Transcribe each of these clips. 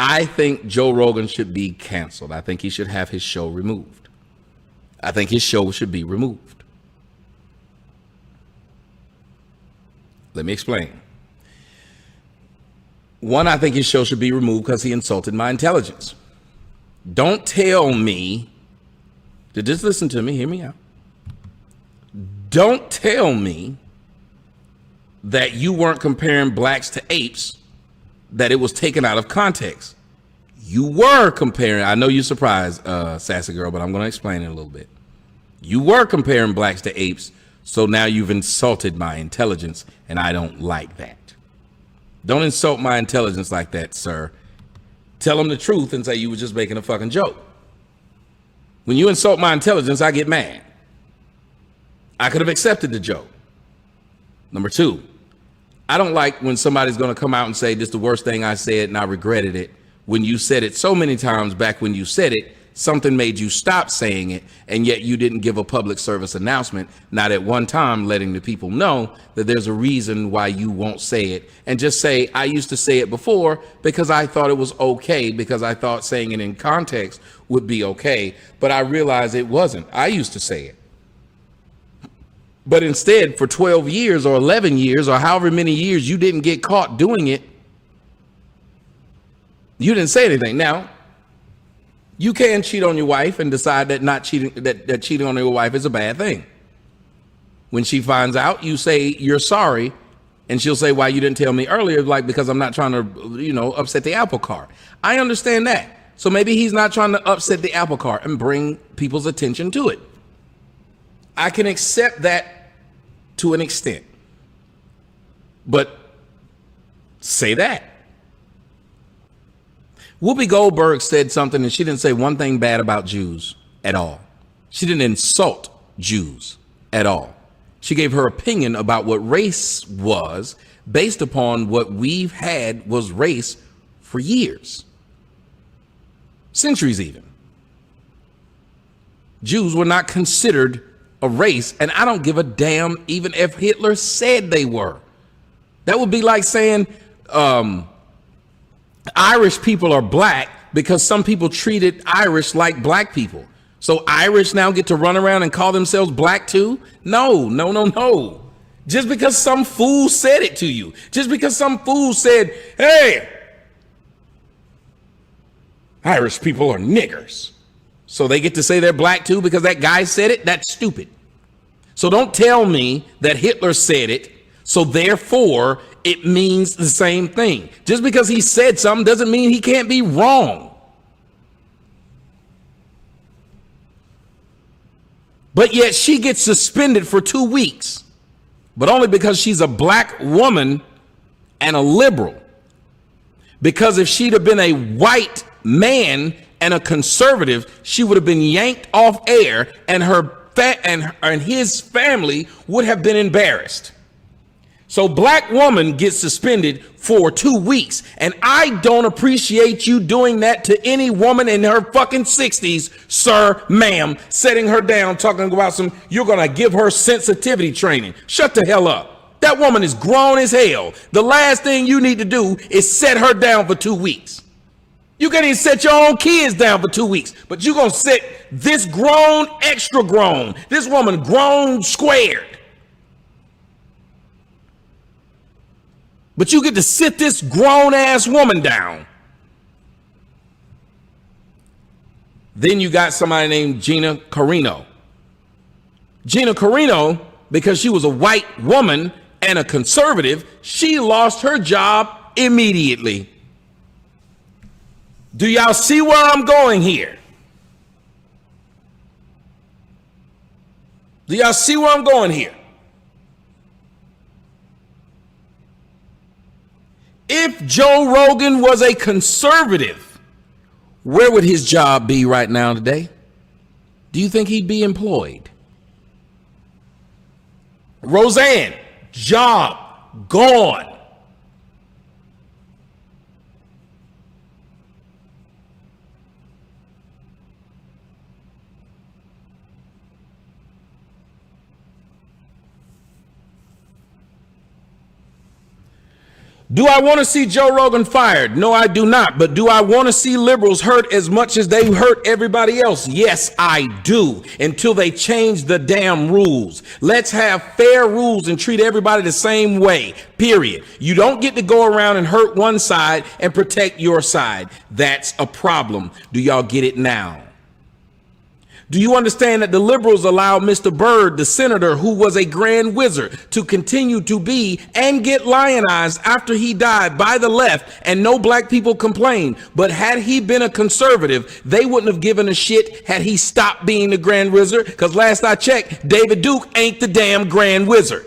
I think Joe Rogan should be canceled. I think he should have his show removed. I think his show should be removed. Let me explain. One, I think his show should be removed because he insulted my intelligence. Don't tell me, just listen to me, hear me out. Don't tell me that you weren't comparing blacks to apes, that it was taken out of context. You were comparing, I know you're surprised, sassy girl, but I'm going to explain it a little bit. You were comparing blacks to apes, so now you've insulted my intelligence, and I don't like that. Don't insult my intelligence like that, sir. Tell them the truth and say you were just making a fucking joke. When you insult my intelligence, I get mad. I could have accepted the joke. Number two, I don't like when somebody's going to come out and say, this is the worst thing I said and I regretted it. When you said it so many times back when you said it, something made you stop saying it, and yet you didn't give a public service announcement, not at one time letting the people know that there's a reason why you won't say it, and just say, I used to say it before because I thought it was okay, because I thought saying it in context would be okay, but I realized it wasn't. I used to say it. But instead, for 12 years or 11 years or however many years you didn't get caught doing it, you didn't say anything. Now, you can cheat on your wife and decide that not cheating, that cheating on your wife is a bad thing. When she finds out, you say you're sorry, and she'll say, why you didn't tell me earlier? Like, because I'm not trying to, upset the apple cart. I understand that. So maybe he's not trying to upset the apple cart and bring people's attention to it. I can accept that to an extent, but say that. Whoopi Goldberg said something, and she didn't say one thing bad about Jews at all. She didn't insult Jews at all. She gave her opinion about what race was based upon what we've had was race for years, centuries even. Jews were not considered a race, and I don't give a damn even if Hitler said they were. That would be like saying, Irish people are black because some people treated Irish like black people. So Irish now get to run around and call themselves black too? No. Just because some fool said it to you, just because some fool said, hey, Irish people are niggers, so they get to say they're black too because that guy said it? That's stupid. So don't tell me that Hitler said it, so therefore it means the same thing. Just because he said something doesn't mean he can't be wrong. But yet she gets suspended for 2 weeks, but only because she's a black woman and a liberal. Because if she'd have been a white man and a conservative, she would have been yanked off air, and and his family would have been embarrassed. So black woman gets suspended for 2 weeks, and I don't appreciate you doing that to any woman in her fucking 60s, sir, ma'am, setting her down, talking about you're gonna give her sensitivity training. Shut the hell up. That woman is grown as hell. The last thing you need to do is set her down for 2 weeks. You can't even set your own kids down for 2 weeks, but you're gonna set this grown, extra grown, this woman grown squared. But you get to sit this grown-ass woman down. Then you got somebody named Gina Carano. Gina Carano, because she was a white woman and a conservative, she lost her job immediately. Do y'all see where I'm going here? Do y'all see where I'm going here? If Joe Rogan was a conservative, where would his job be right now today? Do you think he'd be employed? Roseanne, job gone. Do I want to see Joe Rogan fired? No, I do not. But do I want to see liberals hurt as much as they hurt everybody else? Yes, I do. Until they change the damn rules. Let's have fair rules and treat everybody the same way, period. You don't get to go around and hurt one side and protect your side. That's a problem. Do y'all get it now? Do you understand that the liberals allowed Mr. Burr, the senator who was a grand wizard, to continue to be and get lionized after he died by the left, and no black people complained? But had he been a conservative, they wouldn't have given a shit had he stopped being the grand wizard, because last I checked, David Duke ain't the damn grand wizard.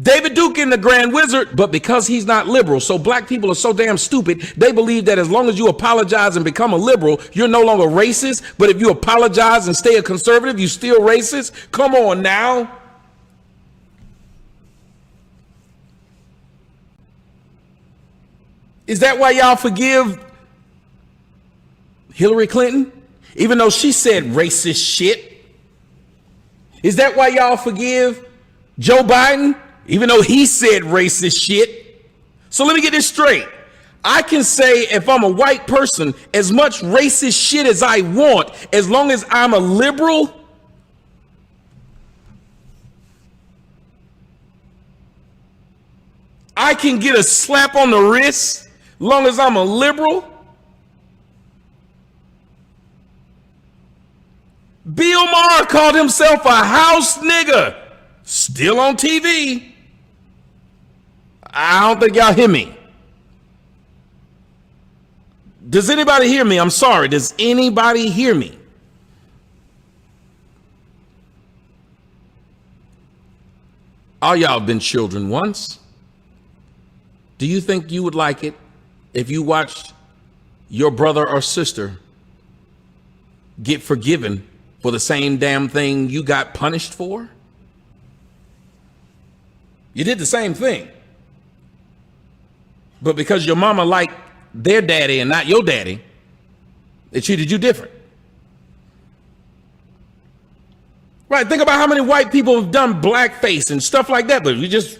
David Duke in the grand wizard, but because he's not liberal, so black people are so damn stupid, they believe that as long as you apologize and become a liberal, you're no longer racist. But if you apologize and stay a conservative, you still racist? Come on now. Is that why y'all forgive Hillary Clinton, even though she said racist shit? Is that why y'all forgive Joe Biden, even though he said racist shit? So let me get this straight. I can say, if I'm a white person, as much racist shit as I want, as long as I'm a liberal. I can get a slap on the wrist, long as I'm a liberal. Bill Maher called himself a house nigga, still on TV. I don't think y'all hear me. Does anybody hear me? I'm sorry. Does anybody hear me? All y'all have been children once. Do you think you would like it if you watched your brother or sister get forgiven for the same damn thing you got punished for? You did the same thing. But because your mama liked their daddy and not your daddy, they treated you different. Right, think about how many white people have done blackface and stuff like that, but it's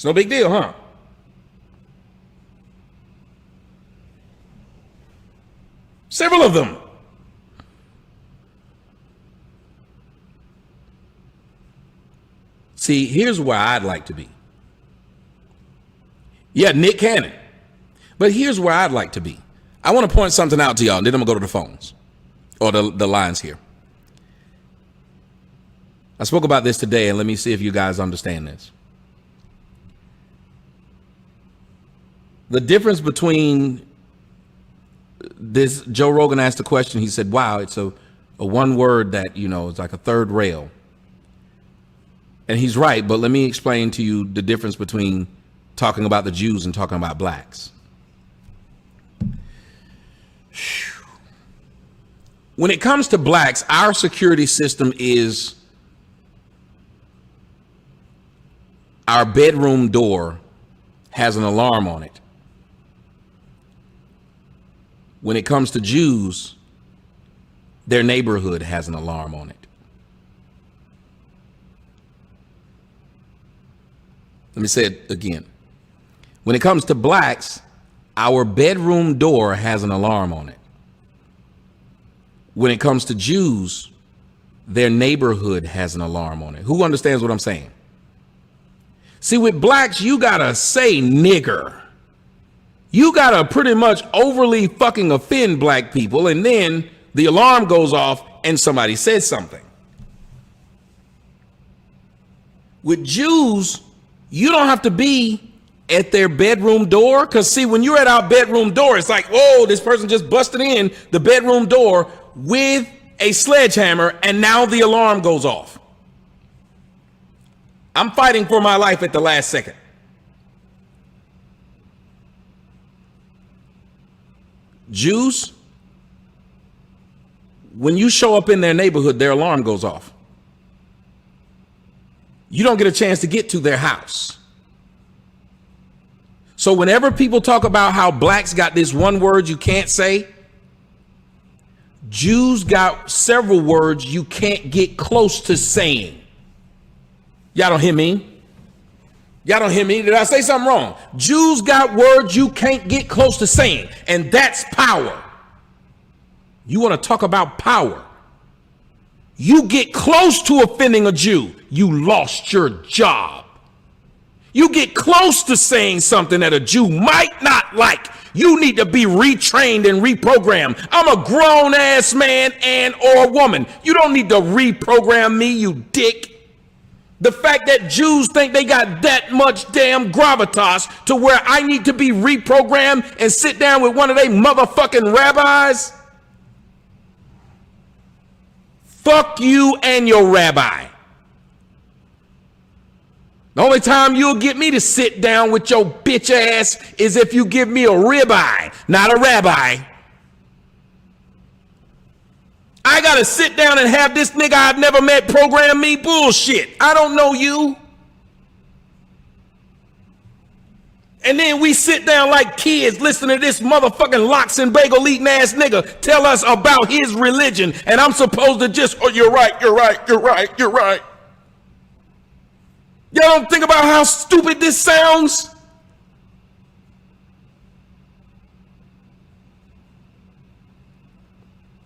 no big deal, huh? Several of them. See, here's where I'd like to be. Yeah, Nick Cannon. But here's where I'd like to be. I want to point something out to y'all, and then I'm going to go to the phones or the lines here. I spoke about this today, and let me see if you guys understand this. The difference between this, Joe Rogan asked a question. He said, wow, it's a one word that, it's like a third rail. And he's right, but let me explain to you the difference between talking about the Jews and talking about blacks. When it comes to blacks, our security system is our bedroom door has an alarm on it. When it comes to Jews, their neighborhood has an alarm on it. Let me say it again. When it comes to blacks, our bedroom door has an alarm on it. When it comes to Jews, their neighborhood has an alarm on it. Who understands what I'm saying? See, with blacks, you gotta say nigger. You gotta pretty much overly fucking offend black people, and then the alarm goes off and somebody says something. With Jews, you don't have to be at their bedroom door, because see, when you're at our bedroom door, it's like, whoa, this person just busted in the bedroom door with a sledgehammer, and now the alarm goes off. I'm fighting for my life at the last second. Jews, when you show up in their neighborhood, their alarm goes off. You don't get a chance to get to their house. So whenever people talk about how blacks got this one word you can't say, Jews got several words you can't get close to saying. Y'all don't hear me? Y'all don't hear me? Did I say something wrong? Jews got words you can't get close to saying, and that's power. You want to talk about power? You get close to offending a Jew, you lost your job. You get close to saying something that a Jew might not like, you need to be retrained and reprogrammed. I'm a grown ass man and or woman. You don't need to reprogram me, you dick. The fact that Jews think they got that much damn gravitas to where I need to be reprogrammed and sit down with one of they motherfucking rabbis. Fuck you and your rabbi. The only time you'll get me to sit down with your bitch ass is if you give me a ribeye, not a rabbi. I gotta sit down and have this nigga I've never met program me? Bullshit. I don't know you. And then we sit down like kids listening to this motherfucking lox and bagel eating ass nigga tell us about his religion. And I'm supposed to just, oh, you're right, you're right, you're right, you're right. Y'all don't think about how stupid this sounds?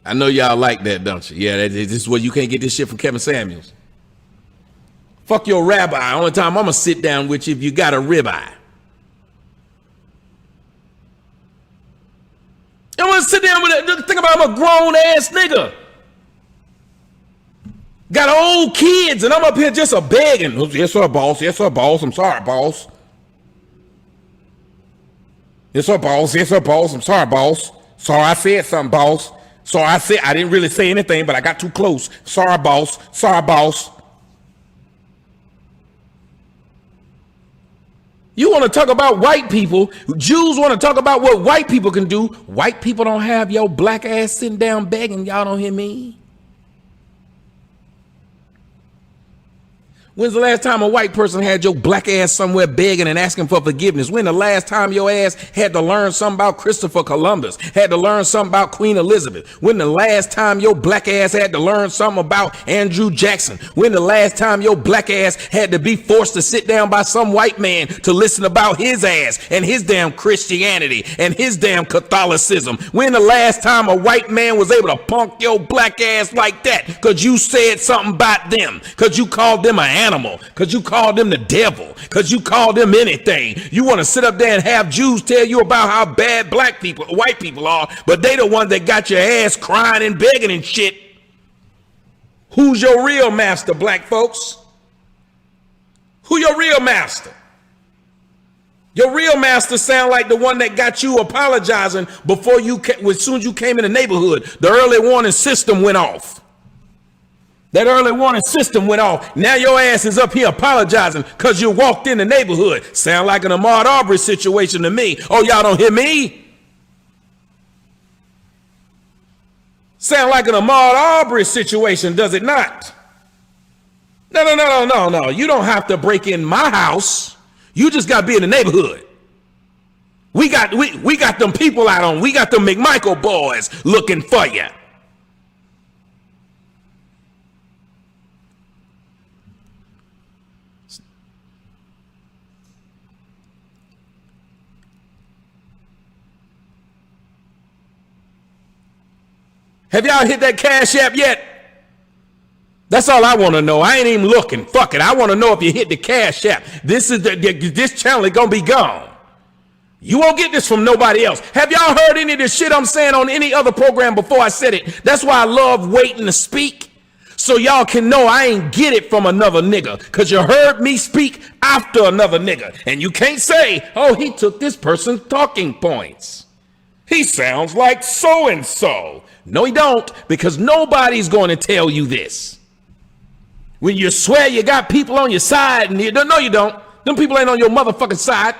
I know y'all like that, don't you? Yeah, this is where you can't get this shit from Kevin Samuels. Fuck your rabbi. Only time I'm gonna sit down with you if you got a ribeye. I'm gonna sit down with it. Think about I'm a grown ass nigga. Got old kids, and I'm up here just a begging. Yes, sir, boss. Yes, sir, boss. I'm sorry, boss. Yes, sir, boss. Yes, sir, boss. I'm sorry, boss. Sorry, I said something, boss. Sorry, I didn't really say anything, but I got too close. Sorry, boss. Sorry, boss. You want to talk about white people? Jews want to talk about what white people can do. White people don't have your black ass sitting down begging. Y'all don't hear me? When's the last time a white person had your black ass somewhere begging and asking for forgiveness? When the last time your ass had to learn something about Christopher Columbus? Had to learn something about Queen Elizabeth? When the last time your black ass had to learn something about Andrew Jackson? When the last time your black ass had to be forced to sit down by some white man to listen about his ass and his damn Christianity and his damn Catholicism? When the last time a white man was able to punk your black ass like that because you said something about them, because you called them an animal, because you called them the devil, because you called them anything? You want to sit up there and have Jews tell you about how bad black people, white people are, but they the ones that got your ass crying and begging and shit. Who's your real master, black folks? Who your real master? Your real master sound like the one that got you apologizing before you, as soon as you came in the neighborhood, the early warning system went off. That early warning system went off. Now your ass is up here apologizing because you walked in the neighborhood. Sound like an Ahmaud Arbery situation to me. Oh, y'all don't hear me? Sound like an Ahmaud Arbery situation, does it not? No. You don't have to break in my house. You just got to be in the neighborhood. We got them people out on. We got them McMichael boys looking for you. Have y'all hit that Cash App yet? That's all I want to know. I ain't even looking. Fuck it. I want to know if you hit the Cash App. This channel is going to be gone. You won't get this from nobody else. Have y'all heard any of this shit I'm saying on any other program before I said it? That's why I love waiting to speak, so y'all can know I ain't get it from another nigga, because you heard me speak after another nigga. And you can't say, oh, he took this person's talking points. He sounds like so-and-so. No, he don't, because nobody's going to tell you this. When you swear you got people on your side, and no, you don't. Them people ain't on your motherfucking side.